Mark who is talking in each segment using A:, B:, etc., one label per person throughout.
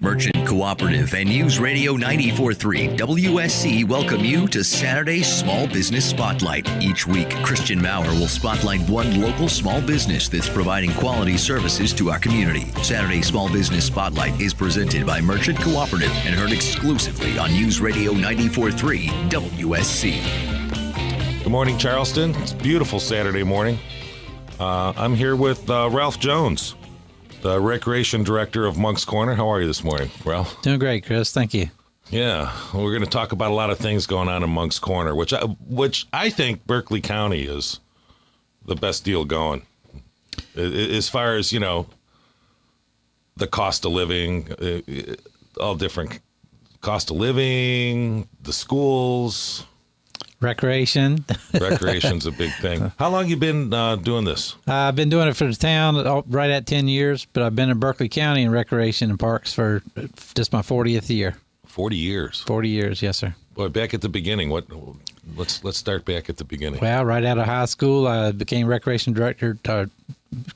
A: Merchant Cooperative and News Radio 94.3 WSC welcome you to Saturday Small Business Spotlight. Each week, Christian Maurer will spotlight one local small business that's providing quality services to our community. Saturday Small Business Spotlight is presented by Merchant Cooperative and heard exclusively on News Radio 94.3 WSC.
B: Good morning, Charleston. It's a beautiful Saturday morning. I'm here with Ralph Jones, the Recreation Director of Moncks Corner. How are you this morning, Ralph?
C: Doing great, Chris. Thank you.
B: Yeah, well, we're going to talk about a lot of things going on in Moncks Corner, which I think Berkeley County is the best deal going. As far as, the cost of living, all different cost of living, the schools.
C: Recreation.
B: Recreation's a big thing. How long you been doing this?
C: I've been doing it for the town right at 10 years, but I've been in Berkeley County in recreation and parks for just my 40th year.
B: 40 years.
C: 40 years, yes, sir.
B: Boy, back at the beginning. Let's start back at the beginning.
C: Well, right out of high school, I became recreation director. Worked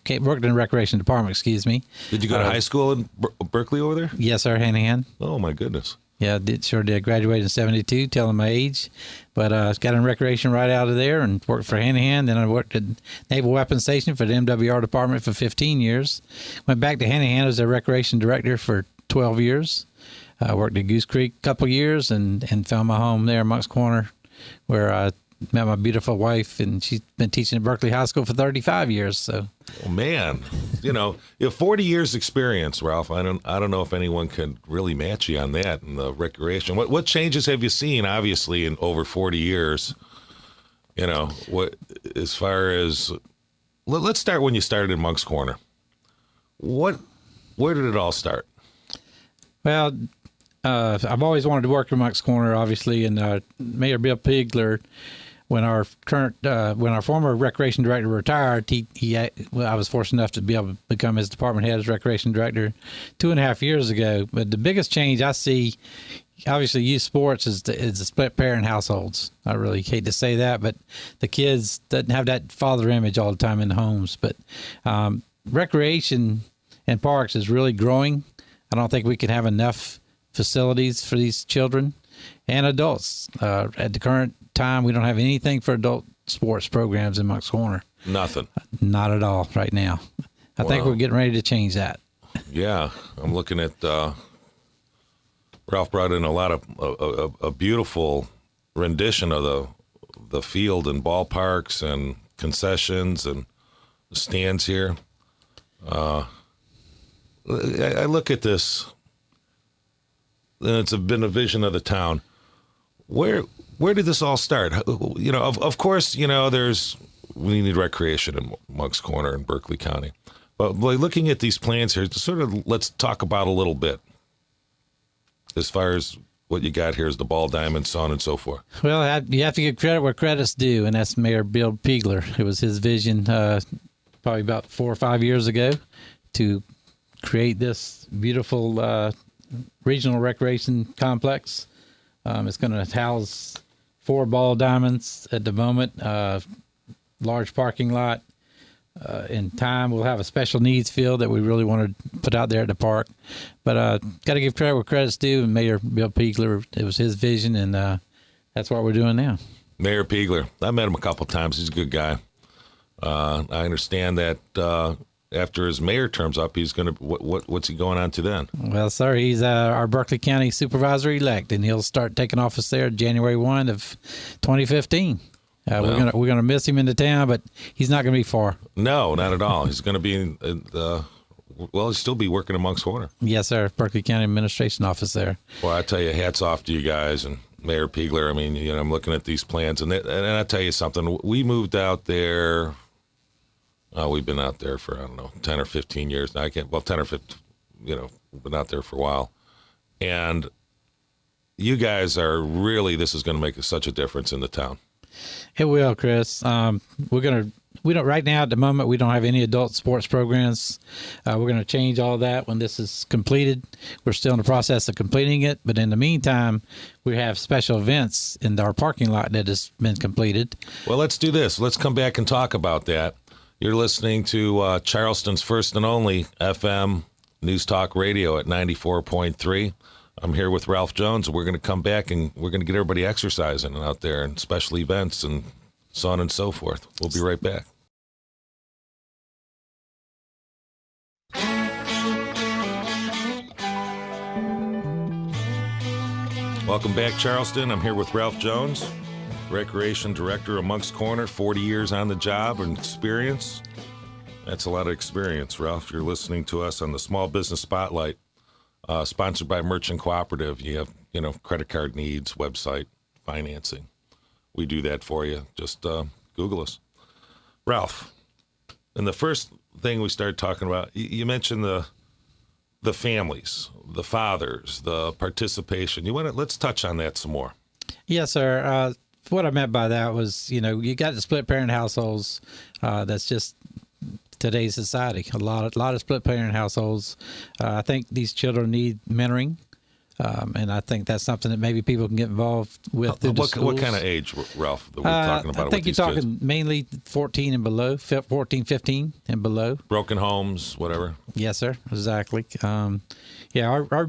C: in the recreation department. Excuse me.
B: Did you go to high school in Berkeley over there?
C: Yes, sir. Hand in hand.
B: Oh my goodness.
C: Yeah, sure did. Graduated in 72, telling my age. But got in recreation right out of there and worked for Hand in Hand. Then I worked at Naval Weapons Station for the MWR department for 15 years. Went back to Hand in Hand as a recreation director for 12 years. Worked at Goose Creek a couple years and found my home there in Moncks Corner, where I met my beautiful wife, and she's been teaching at Berkeley High School for 35 years. So,
B: oh man, you have 40 years experience, Ralph. I don't know if anyone can really match you on that in the recreation. What changes have you seen? Obviously, in over 40 years, what as far as let's start when you started in Moncks Corner. Where did it all start?
C: Well, I've always wanted to work in Moncks Corner, obviously, and Mayor Bill Pigler, when our former recreation director retired, I was fortunate enough to be able to become his department head as recreation director 2.5 years ago. But the biggest change I see, obviously, youth sports is the split parent households. I really hate to say that, but the kids doesn't have that father image all the time in the homes. But recreation and parks is really growing. I don't think we can have enough facilities for these children and adults. At the current time, we don't have anything for adult sports programs in Moncks Corner.
B: Nothing. Not
C: at all right now. I think we're getting ready to change that.
B: Yeah, I'm looking at Ralph brought in a lot of a beautiful rendition of the field and ballparks and concessions and stands here. I look at this, and it's been a vision of the town. Where did this all start? Of course, we need recreation in Moncks Corner in Berkeley County. But by looking at these plans here, let's talk about a little bit as far as what you got here is the ball diamond, so on and so forth.
C: Well, you have to give credit where credit's due, and that's Mayor Bill Pigler. It was his vision probably about 4 or 5 years ago to create this beautiful regional recreation complex. It's going to house 4 ball diamonds at the moment, large parking lot. In time, we'll have a special needs field that we really want to put out there at the park. But got to give credit where credit's due, and Mayor Bill Pigler, it was his vision, and that's what we're doing now.
B: Mayor Pigler, I met him a couple times. He's a good guy. I understand that after his mayor term's up, he's going to what's he going on to then?
C: Well, sir, he's our Berkeley County supervisor-elect, and he'll start taking office there January 1 of 2015. We're gonna miss him in the town, but he's not going to be far.
B: No, not at all. He's going to be he'll still be working in Moncks Corner.
C: Yes, sir. Berkeley County Administration Office there.
B: Well, I tell you, hats off to you guys and Mayor Pigler. I mean, I'm looking at these plans, and I tell you something. We moved out there. We've been out there for, 10 or 15 years now. 10 or 15, we've been out there for a while. And you guys are really, this is going to make such a difference in the town.
C: It will, Chris. Right now at the moment, we don't have any adult sports programs. We're going to change all that when this is completed. We're still in the process of completing it. But in the meantime, we have special events in our parking lot that has been completed.
B: Well, let's do this. Let's come back and talk about that. You're listening to Charleston's first and only FM News Talk Radio at 94.3. I'm here with Ralph Jones, and we're going to come back and we're going to get everybody exercising out there and special events and so on and so forth. We'll be right back. Welcome back, Charleston. I'm here with Ralph Jones, Recreation Director of Moncks Corner, 40 years on the job and experience. That's a lot of experience, Ralph. You're listening to us on the Small Business Spotlight, sponsored by Merchant Cooperative. You have, credit card needs, website, financing. We do that for you. Just Google us. Ralph, and the first thing we started talking about, you mentioned the families, the fathers, the participation. Let's touch on that some more.
C: Yes, sir. What I meant by that was, you got the split parent households. That's just today's society. A lot of split parent households. I think these children need mentoring. And I think that's something that maybe people can get involved with.
B: What kind of age, Ralph, that we're talking about?
C: I think you're talking
B: kids?
C: Mainly 14 and below, 14, 15 and below.
B: Broken homes, whatever.
C: Yes, sir. Exactly. Our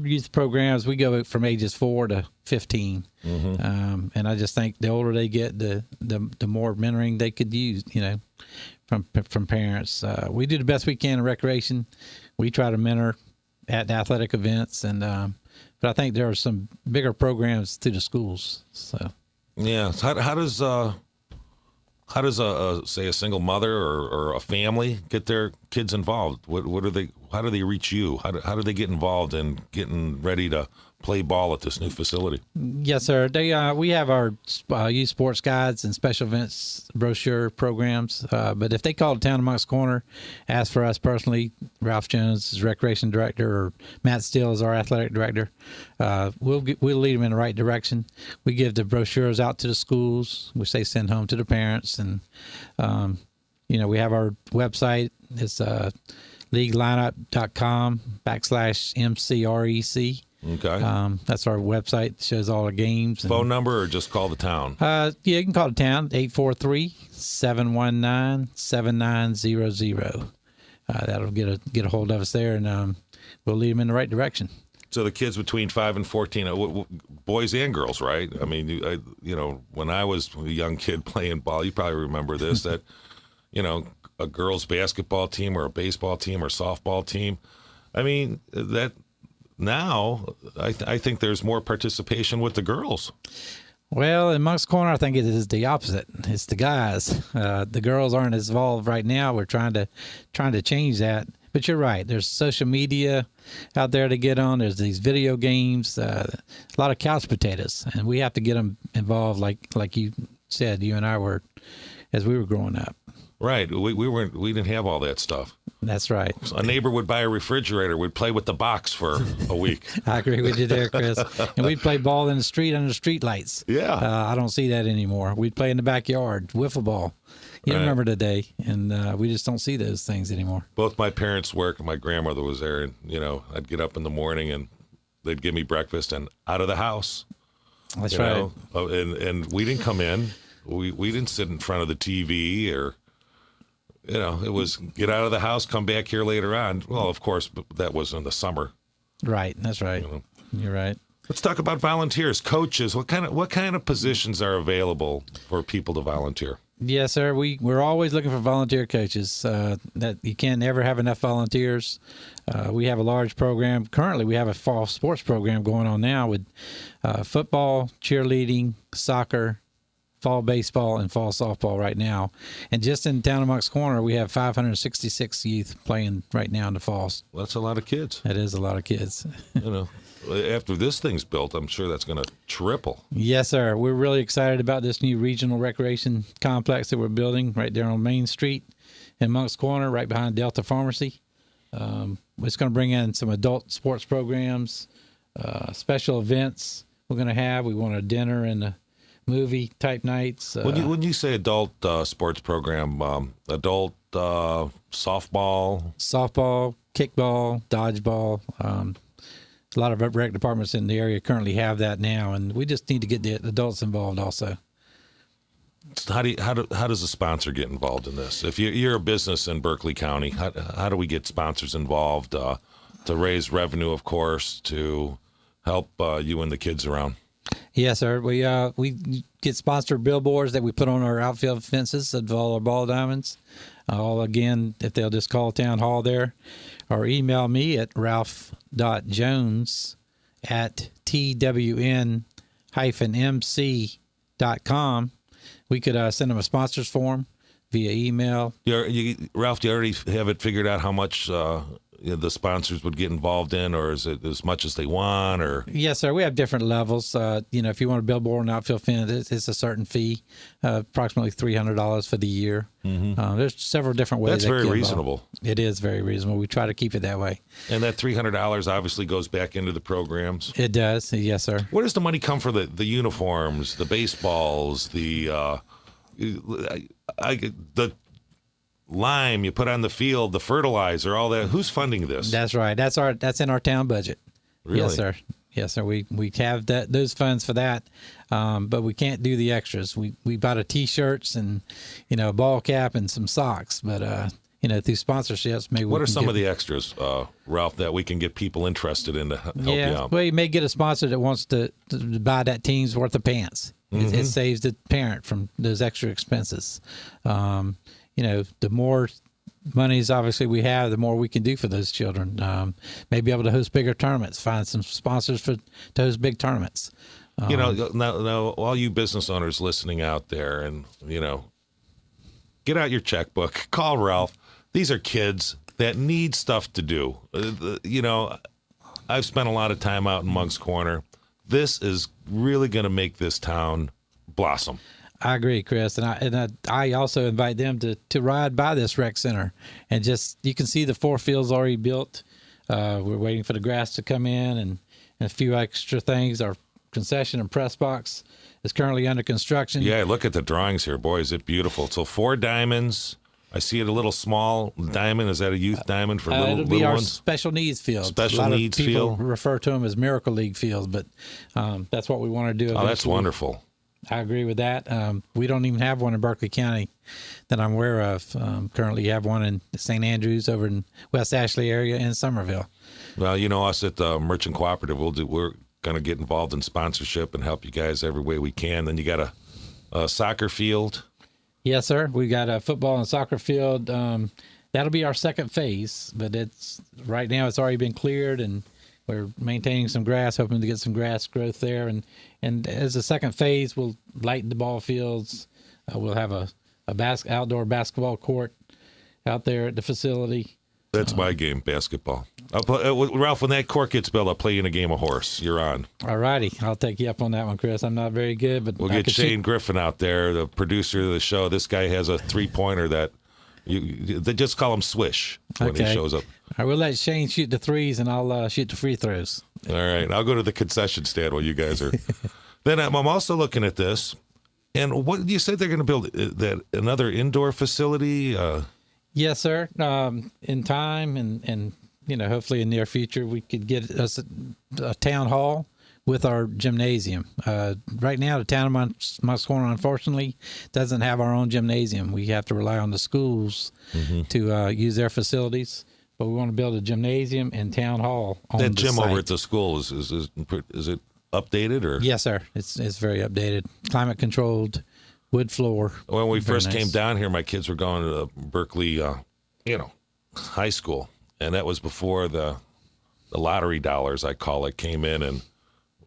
C: youth programs, we go from ages 4 to 15. Mm-hmm. And I just think the older they get, the more mentoring they could use, from parents. We do the best we can in recreation. We try to mentor at athletic events but I think there are some bigger programs through the schools. So,
B: yeah. How does say a single mother or a family get their kids involved? How do they reach you? How do they get involved in getting ready to play ball at this new facility?
C: Yes, sir. We have our youth sports guides and special events brochure programs. But if they call the town of Moncks Corner, ask for us personally, Ralph Jones is recreation director, or Matt Steele is our athletic director. We'll lead them in the right direction. We give the brochures out to the schools, which they send home to the parents, and we have our website. It's leaguelineup.com/MCREC.
B: Okay.
C: That's our website. It shows all the games.
B: Phone number, or just call the town?
C: You can call the town, 843-719-7900. That'll get a hold of us there, and we'll lead them in the right direction.
B: So the kids between 5 and 14, boys and girls, right? I mean, when I was a young kid playing ball, you probably remember this, that, a girls' basketball team or a baseball team or softball team. I mean, that now I think there's more participation with the girls.
C: Well, in Moncks Corner, I think it is the opposite. It's the guys. The girls aren't as involved right now. We're trying to change that. But you're right. There's social media out there to get on. There's these video games, a lot of couch potatoes, and we have to get them involved, like you said, you and I were, as we were growing up.
B: Right. We didn't have all that stuff.
C: That's right.
B: A neighbor would buy a refrigerator. We'd play with the box for a week.
C: I agree with you there, Chris. And we'd play ball in the street under the street lights.
B: Yeah.
C: I don't see that anymore. We'd play in the backyard, wiffle ball. You remember the day, and we just don't see those things anymore. Both
B: my parents work, and my grandmother was there, and, I'd get up in the morning, and they'd give me breakfast, and out of the house.
C: That's right.
B: And we didn't come in. We didn't sit in front of the TV or... it was get out of the house, come back here later on. Well, of course, but that was in the summer.
C: Right. That's right. You're right.
B: Let's talk about volunteers, coaches. What kind of positions are available for people to volunteer?
C: Yes, sir. We're always looking for volunteer coaches. That you can't ever have enough volunteers. We have a large program. Currently, we have a fall sports program going on now with football, cheerleading, soccer, fall baseball, and fall softball right now. And just in the town of Moncks Corner, we have 566 youth playing right now in the falls.
B: Well, that's a lot of kids.
C: That is a lot of kids.
B: After this thing's built, I'm sure that's going to triple.
C: Yes, sir. We're really excited about this new regional recreation complex that we're building right there on Main Street in Moncks Corner, right behind Delta Pharmacy. It's going to bring in some adult sports programs, special events we're going to have. We want a dinner and a movie type nights.
B: When you say adult sports program, adult softball,
C: kickball, dodgeball. A lot of rec departments in the area currently have that now, and we just need to get the adults involved also.
B: How does a sponsor get involved in this? If you're a business in Berkeley County, how do we get sponsors involved to raise revenue, of course, to help you and the kids around.
C: Yes, sir. We get sponsored billboards that we put on our outfield fences of all our ball diamonds. Again, if they'll just call Town Hall there or email me at ralph.jones@twn-mc.com. We could send them a sponsors form via email.
B: Ralph, do you already have it figured out how much the sponsors would get involved in, or is it as much as they want? Or
C: Yes, sir. We have different levels. If you want a billboard and outfield fence, it's a certain fee, approximately $300 for the year. There's several different ways.
B: That's very reasonable.
C: It is very reasonable. We try to keep it that way.
B: And that $300 obviously goes back into the programs.
C: It does. Yes, sir.
B: Where does the money come for the uniforms, the baseballs, the lime you put on the field, the fertilizer, all that? Who's funding this?
C: That's right. That's in our town budget.
B: Really?
C: Yes, sir. Yes, sir. We have those funds for that, but we can't do the extras. We bought T-shirts and a ball cap and some socks, but through sponsorships, maybe.
B: What are some of the extras, Ralph, that we can get people interested in to help you out?
C: Well, you may get a sponsor that wants to buy that team's worth of pants. It saves the parent from those extra expenses. The more monies obviously we have, the more we can do for those children. May be able to host bigger tournaments, find some sponsors to host big tournaments.
B: Now, all you business owners listening out there, and get out your checkbook, call Ralph. These are kids that need stuff to do. I've spent a lot of time out in Moncks Corner. This is really going to make this town blossom.
C: I agree, Chris, and I also invite them to ride by this rec center, and you can see the 4 fields already built. We're waiting for the grass to come in and a few extra things. Our concession and press box is currently under construction.
B: Yeah, look at the drawings here, boy, is it beautiful. So 4 diamonds. I see it a little small diamond. Is that a youth diamond for little
C: it'll be our
B: ones?
C: special needs field.
B: Special needs field.
C: A lot of people refer to them as Miracle League fields, but that's what we want to do eventually.
B: Oh, that's wonderful.
C: I agree with that. We don't even have one in Berkeley County that I'm aware of. Currently, you have one in St. Andrews over in West Ashley area and Somerville.
B: Well, us at the Merchant Cooperative, we're going to get involved in sponsorship and help you guys every way we can. Then you got a soccer field.
C: Yes, sir. We got a football and soccer field. That'll be our second phase, but right now it's already been cleared, and we're maintaining some grass, hoping to get some grass growth there. And as a second phase, we'll lighten the ball fields. We'll have a outdoor basketball court out there at the facility.
B: That's my game, basketball. Ralph, when that court gets built, I'll play you in a game of horse. You're on. All
C: righty. I'll take you up on that one, Chris. I'm not very good, but
B: we'll get Shane Griffin out there, the producer of the show. This guy has a 3-pointer that they just call him Swish when he shows up.
C: I will let Shane shoot the threes, and I'll shoot the free throws.
B: All right. I'll go to the concession stand while you guys are. Then I'm also looking at this, and what you said they're going to build another indoor facility.
C: Yes, sir. In time, and hopefully in the near future, we could get us a town hall with our gymnasium. Right now, the town of Moncks Corner, unfortunately, doesn't have our own gymnasium. We have to rely on the schools to use their facilities. But we want to build a gymnasium and town hall on
B: that
C: the
B: gym
C: site.
B: over at the school is it updated or?
C: Yes, sir. It's very updated, climate controlled, wood floor.
B: When we first
C: nice.
B: came down here, my kids were going to Berkeley, high school, and that was before the lottery dollars, I call it, came in, and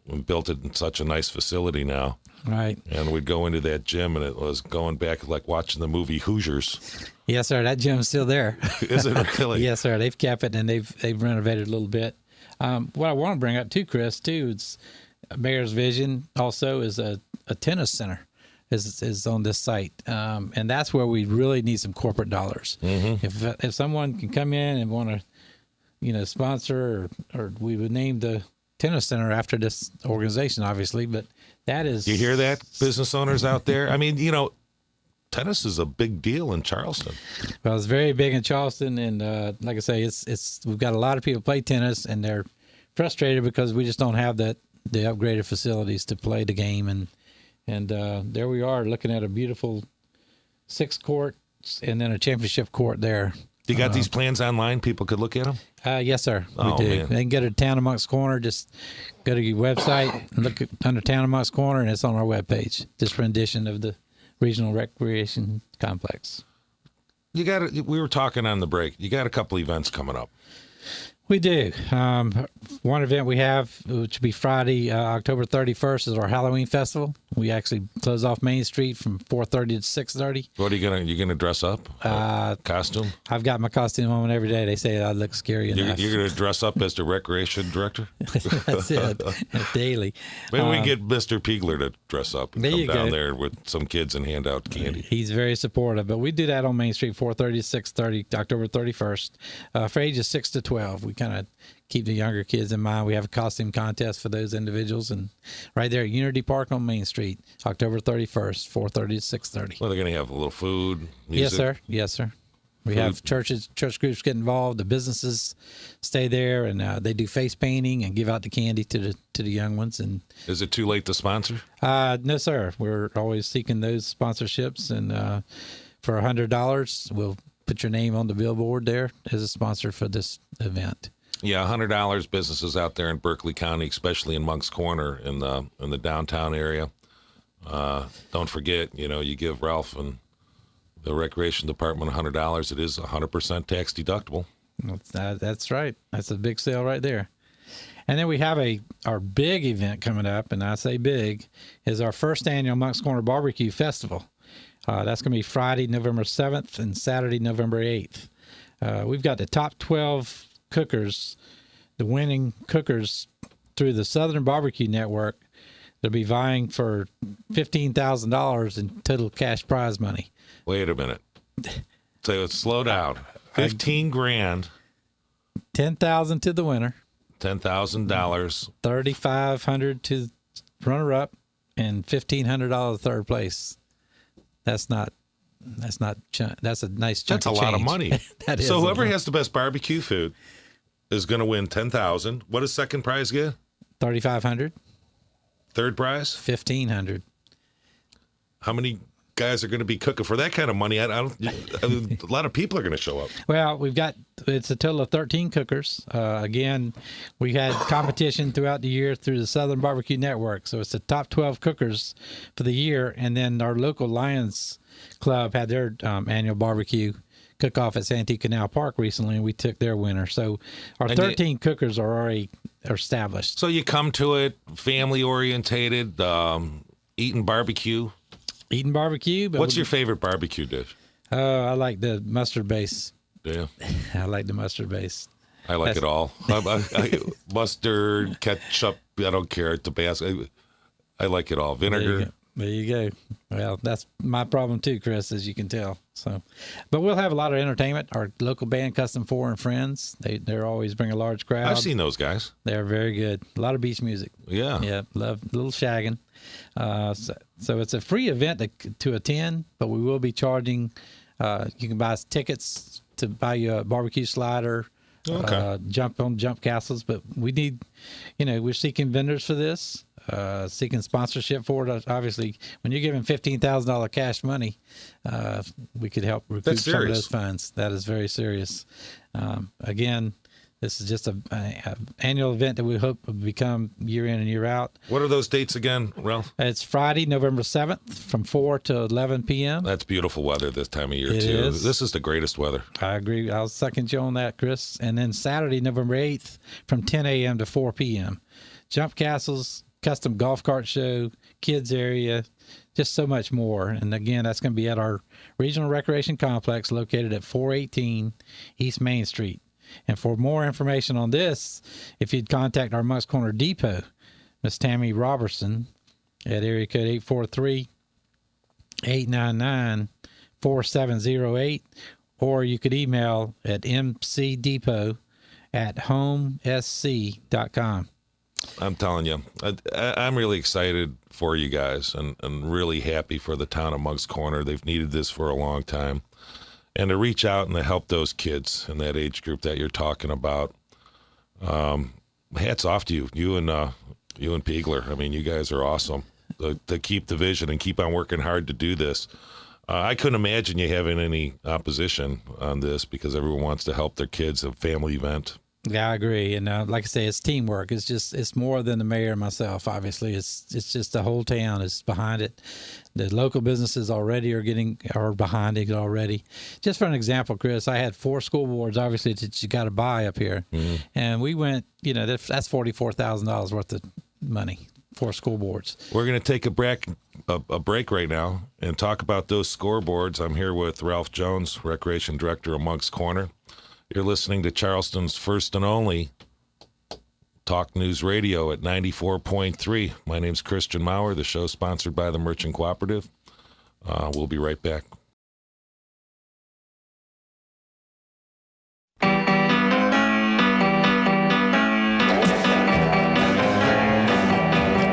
B: we built it in such a nice facility now.
C: Right.
B: And we'd go into that gym, and it was going back like watching the movie Hoosiers.
C: Yes, sir. That gym's still there.
B: Is it really?
C: Yes, sir. They've kept it, and they've renovated a little bit. What I want to bring up too, Chris, it's Mayor's vision also is a tennis center is on this site, and that's where we really need some corporate dollars. If someone can come in and want to, sponsor, or we would name the tennis center after this organization, obviously, but that is.
B: You hear that, business owners out there? I mean, tennis is a big deal in Charleston.
C: Well, it's very big in Charleston, and like I say, we've got a lot of people play tennis, and they're frustrated because we just don't have the upgraded facilities to play the game, and there we are looking at a beautiful 6 courts and then a championship court there.
B: You got these plans online? People could look at them?
C: Yes, sir. We
B: Oh,
C: do.
B: man.
C: They can go to Town of Moncks Corner. Just go to your website and look under Town of Moncks Corner, and it's on our webpage. This rendition of the Regional Recreation Complex.
B: We were talking on the break. You got a couple events coming up.
C: We do. One event we have, which will be Friday, October 31st, is our Halloween festival. We actually close off Main Street from 4:30 to 6:30.
B: What are you gonna dress up? Costume?
C: I've got my costume on every day. They say I look scary enough.
B: You're gonna dress up as the recreation director?
C: That's it. Daily.
B: Maybe we can get Mr. Piegler to dress up and
C: There
B: come
C: you
B: down
C: go.
B: there with some kids and hand out candy.
C: He's very supportive, but we do that on Main Street, 4:30 to 6:30, October 31st. For ages 6 to 12, we kind of keep the younger kids in mind. We have a costume contest for those individuals, and right there at Unity Park on Main Street, October 31st, 4:30 to 6:30.
B: Well, they're gonna have a little food,
C: Yes,
B: music.
C: sir. Yes, sir. We have church groups get involved. The businesses stay there, and they do face painting and give out the candy to the young ones. And
B: Is it too late to sponsor?
C: no, sir. We're always seeking those sponsorships, and for $100, we'll put your name on the billboard there as a sponsor for this event.
B: Yeah, $100 businesses out there in Berkeley County, especially in Moncks Corner in the downtown area. Don't forget, you give Ralph and the recreation department $100. It is 100% tax deductible.
C: That's right. That's a big sale right there. And then we have our big event coming up, and I say big, is our first annual Moncks Corner BBQ Festival. That's going to be Friday, November 7th, and Saturday, November 8th. We've got the top 12 cookers, the winning cookers through the Southern Barbecue Network. They'll be vying for $15,000 in total cash prize money.
B: Wait a minute. So slow down. 15 grand,
C: $10,000 to the winner,
B: $10,000.
C: $3,500 to runner up, and $1,500 third place. That's a nice chunk.
B: That's a
C: of
B: lot of
C: change.
B: money.
C: That is
B: So
C: a
B: whoever
C: lot.
B: has the best barbecue food is going to win $10,000. What does second prize get?
C: $3,500,
B: Third prize?
C: $1,500.
B: How many guys are going to be cooking for that kind of money? I mean, a lot of people are going to show up.
C: Well, it's a total of 13 cookers. Again, we had competition throughout the year through the Southern Barbecue Network. So it's the top 12 cookers for the year. And then our local Lions Club had their annual barbecue cook-off at Santee Canal Park recently, and we took their winner. So our 13 cookers are already established.
B: So you come to it family orientated, eating barbecue.
C: Eating barbecue. But
B: What's your favorite barbecue dish?
C: I like the mustard base.
B: Yeah,
C: I like the mustard base.
B: I like it all. Mustard, ketchup, I don't care. Tabasco, I like it all. Vinegar.
C: There you go. Well, that's my problem too, Chris, as you can tell. So, but we'll have a lot of entertainment. Our local band, Custom 4 and Friends, they're always bring a large crowd.
B: I've seen those guys.
C: They're very good. A lot of beach music.
B: Yeah.
C: Yeah, love a little shagging. So it's a free event to attend, but we will be charging. You can buy tickets to buy you a barbecue slider,
B: Okay.
C: jump castles. But we need, we're seeking vendors for this, seeking sponsorship for it. Obviously, when you're giving $15,000 cash money, we could help recoup
B: That's
C: some of
B: serious.
C: those funds. That is very serious. Again, this is just an annual event that we hope will become year in and year out.
B: What are those dates again, Ralph?
C: It's Friday, November 7th from 4 to 11 p.m.
B: That's beautiful weather this time of year,
C: It
B: too.
C: is.
B: This is the greatest weather.
C: I agree. I'll second you on that, Chris. And then Saturday, November 8th from 10 a.m. to 4 p.m. Jump castles, custom golf cart show, kids area, just so much more. And again, that's going to be at our Regional Recreation Complex located at 418 East Main Street. And for more information on this, if you'd contact our Moncks Corner Depot, Miss Tammy Robertson, at area code 843-899-4708, or you could email at mcdepot@homesc.com.
B: I'm telling you, I'm really excited for you guys and really happy for the town of Moncks Corner. They've needed this for a long time. And to reach out and to help those kids in that age group that you're talking about, hats off to you. You and Piegler. I mean, you guys are awesome. To keep the vision and keep on working hard to do this. I couldn't imagine you having any opposition on this because everyone wants to help their kids, a family event.
C: Yeah, I agree. And like I say, it's teamwork. It's more than the mayor and myself. Obviously, it's just the whole town is behind it. The local businesses already are behind it already. Just for an example, Chris, I had 4 school boards, obviously, that you got to buy up here. Mm-hmm. And we went, that's $44,000 worth of money. 4 school boards.
B: We're going to take a break right now and talk about those scoreboards. I'm here with Ralph Jones, Recreation Director of Moncks Corner. You're listening to Charleston's first and only Talk News Radio at 94.3. My name's Christian Maurer. The show's sponsored by the Merchant Cooperative. We'll be right back.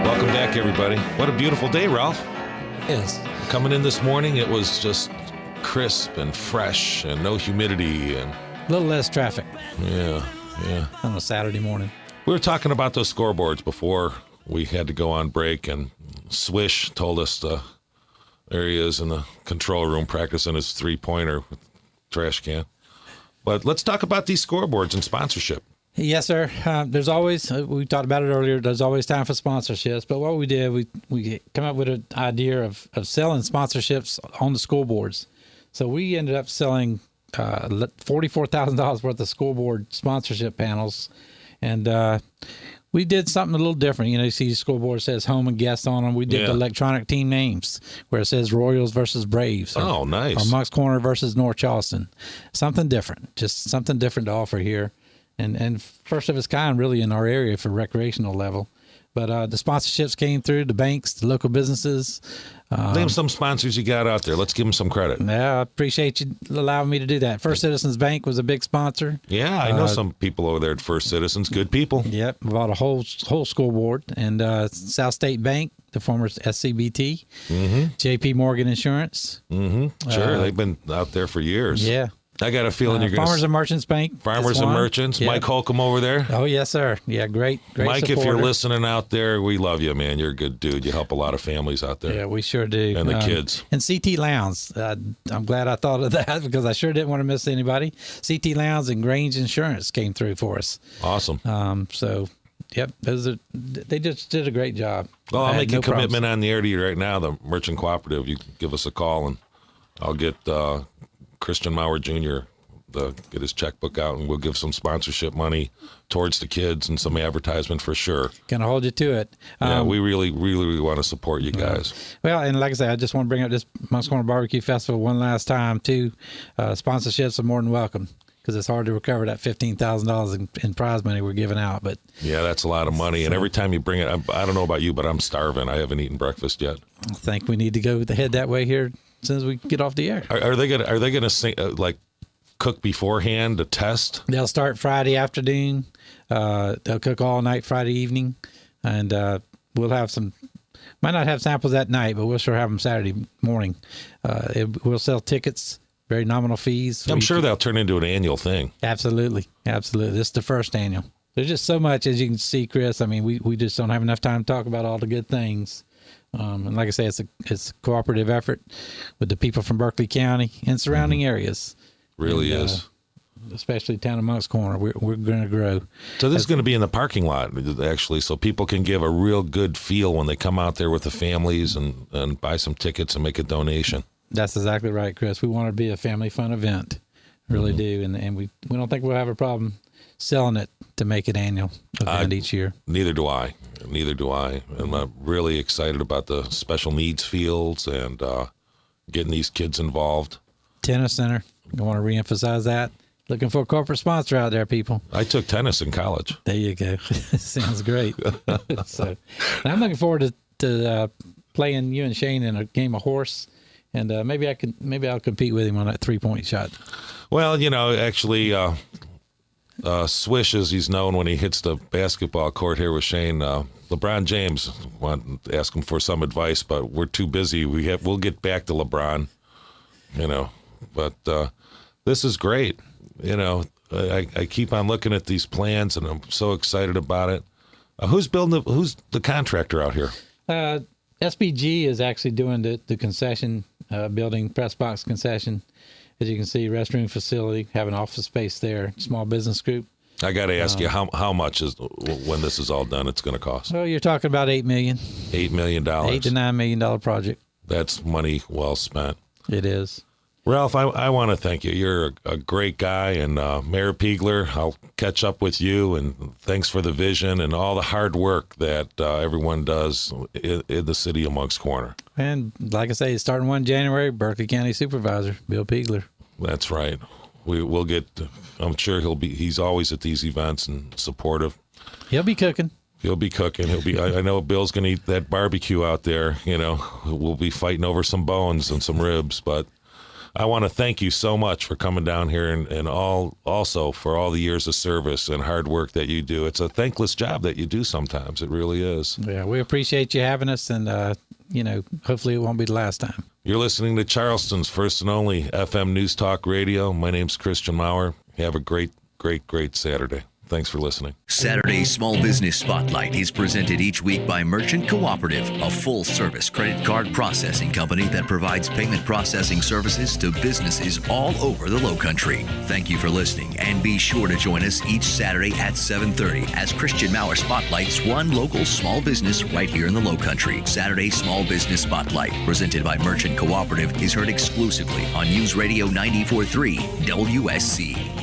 B: Welcome back, everybody. What a beautiful day, Ralph.
C: Yes.
B: Coming in this morning, it was just crisp and fresh and no humidity and
C: a little less traffic.
B: Yeah.
C: On a Saturday morning.
B: We were talking about those scoreboards before we had to go on break, and Swish told us there he is in the control room practicing his three-pointer with trash can. But let's talk about these scoreboards and sponsorship.
C: Yes, sir. There's always, we talked about it earlier, there's always time for sponsorships. But what we did, we come up with an idea of selling sponsorships on the school boards. So we ended up selling $44,000 worth of school board sponsorship panels. And we did something a little different. You see, the school board says home and guest on them. We did the electronic team names where it says Royals versus Braves.
B: Or,
C: Or
B: nice.
C: Moncks Corner versus North Charleston. Something different. Just something different to offer here. And first of its kind, really, in our area for recreational level. But the sponsorships came through, the banks, the local businesses.
B: Name some sponsors you got out there. Let's give them some credit.
C: Yeah, I appreciate you allowing me to do that. First Citizens Bank was a big sponsor.
B: Yeah, I know some people over there at First Citizens. Good people.
C: Yep, we bought a whole school board. And South State Bank, the former SCBT. Mm-hmm. JP Morgan Insurance.
B: Mm-hmm. Sure, they've been out there for years.
C: Yeah.
B: I got a feeling you're going to...
C: Farmers and Merchants Bank.
B: Farmers and Merchants. Yep. Mike Holcomb over there.
C: Oh, yes, sir. Yeah, great
B: Mike,
C: supporter.
B: if you're listening out there, we love you, man. You're a good dude. You help a lot of families out there.
C: Yeah, we sure do.
B: And the kids.
C: And CT Lowndes. I'm glad I thought of that because I sure didn't want to miss anybody. CT Lowndes and Grange Insurance came through for us.
B: Awesome.
C: So, yep, they just did a great job.
B: Well, I'll make a commitment on the air to you right now, the Merchant Cooperative. You give us a call, and I'll get Christian Maurer Jr., get his checkbook out, and we'll give some sponsorship money towards the kids and some advertisement for sure.
C: Gonna hold you to it.
B: Yeah, we really, really, really want to support you guys.
C: Well, and like I said, I just want to bring up this Moncks Corner BBQ Festival one last time too. Sponsorships are more than welcome because it's hard to recover that $15,000 in prize money we're giving out. But
B: yeah, that's a lot of money. And every time you bring it, I don't know about you, but I'm starving. I haven't eaten breakfast yet.
C: I think we need to go head that way here as soon as we get off the air.
B: Are they gonna sing cook beforehand to test?
C: They'll start Friday afternoon. They'll cook all night Friday evening, and we'll have some. Might not have samples that night, but we'll sure have them Saturday morning. We'll sell tickets, very nominal fees.
B: I'm sure they'll turn into an annual thing.
C: Absolutely. This is the first annual. There's just so much, as you can see, Chris. I mean, we just don't have enough time to talk about all the good things. And like I say, it's a cooperative effort with the people from Berkeley County and surrounding areas.
B: Really is.
C: Especially town of Moncks Corner. We're going to grow.
B: So this is going to be in the parking lot, actually, so people can give a real good feel when they come out there with the families and buy some tickets and make a donation.
C: That's exactly right, Chris. We want it to be a family fun event. Really do. And we don't think we'll have a problem selling it to make it annual event each year. Neither do I.
B: And I'm really excited about the special needs fields and getting these kids involved.
C: Tennis center. I want to reemphasize that. Looking for a corporate sponsor out there, people.
B: I took tennis in college.
C: There you go. Sounds great. So, I'm looking forward to playing you and Shane in a game of horse, and maybe I'll compete with him on that 3-point shot.
B: Well, actually, Swish, as he's known when he hits the basketball court here with Shane. LeBron James want to ask him for some advice, but we're too busy. We'll get back to LeBron. But this is great. I keep on looking at these plans, and I'm so excited about it. Who's the contractor out here?
C: SBG is actually doing the concession building press box concession. As you can see, restroom facility, have an office space there, small business group.
B: I got to ask you, how much is, when this is all done, it's going to cost?
C: Well, you're talking about $8 million.
B: $8 million.
C: $8 to $9 million project.
B: That's money well spent.
C: It is.
B: Ralph, I want to thank you. You're a great guy, and Mayor Piegler, I'll catch up with you, and thanks for the vision and all the hard work that everyone does in the city of Moncks Corner.
C: And like I say, starting 1 January, Berkeley County Supervisor, Bill Piegler.
B: That's right. We'll get, I'm sure he's always at these events and supportive.
C: He'll be cooking.
B: He'll be cooking. I know Bill's going to eat that barbecue out there. We'll be fighting over some bones and some ribs, but I want to thank you so much for coming down here and also for all the years of service and hard work that you do. It's a thankless job that you do sometimes. It really is.
C: Yeah, we appreciate you having us, and, hopefully it won't be the last time.
B: You're listening to Charleston's first and only FM News Talk Radio. My name's Christian Maurer. Have a great, great, great Saturday. Thanks for listening.
A: Saturday Small Business Spotlight is presented each week by Merchant Cooperative, a full-service credit card processing company that provides payment processing services to businesses all over the Lowcountry. Thank you for listening, and be sure to join us each Saturday at 7:30 as Christian Maurer spotlights one local small business right here in the Lowcountry. Saturday Small Business Spotlight, presented by Merchant Cooperative, is heard exclusively on News Radio 94.3 WSC.